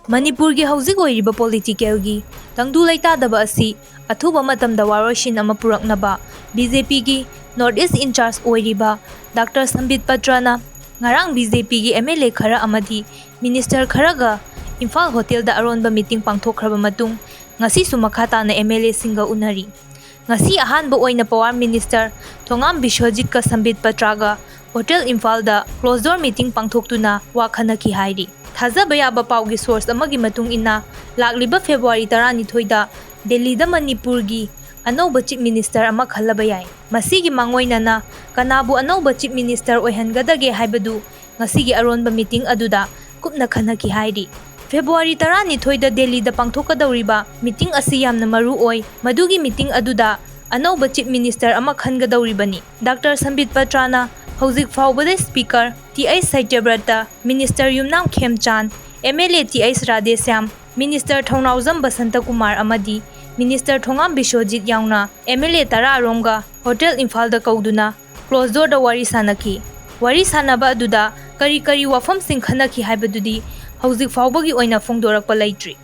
Manipurgi hauzik oiriba political-gi tangdu laitadaba asi athuba matamda waroshin ama puraknaba BJP gi North East in charge oiriba Dr. Sambit Patrana ngarang BJP gi MLA Khara Amadi Minister Kharaga Imphal Hotel da Aronba meeting pangthokraba matung Ngasisu Makhatana MLA singa unari. Ngasi ahanba oina Power Minister Thongam Bishwajit ka Sambit Patraga Hotel Imphal da closed door meeting pangthoktuna wakhana ki hairi. Thazaba yaba paugi source amagi matung ina lagliba February 12 da Delhi da Manipurgi anauba chief minister ama khalaba yai. Masigi mangoina na kanabu anauba chief minister oihangadage haibadu ngasigi Aronba meeting aduda kupna khanaki hairi. February 12 da Delhi da pangthokadauriba meeting asi yamna maru oi madugi meeting aduda anauba chief minister ama khangadauribani. Dr. Sambit Patrana Hauzik Faubada Speaker T.I. Saityabrata, Minister Yumnam Khemchan, MLA T.I. Radhesyam, Minister Thongnauzam Basanta Kumar Amadi, Minister Thongam Bishwajit Yaungna, MLA Tara Aronga, Hotel Imphal da Kauduna, closed door da wari sanaki. Wari sanaba aduda kari wafam sing khanaki haibadudi Hauzik Faubagi oina phongdorakpa laitri.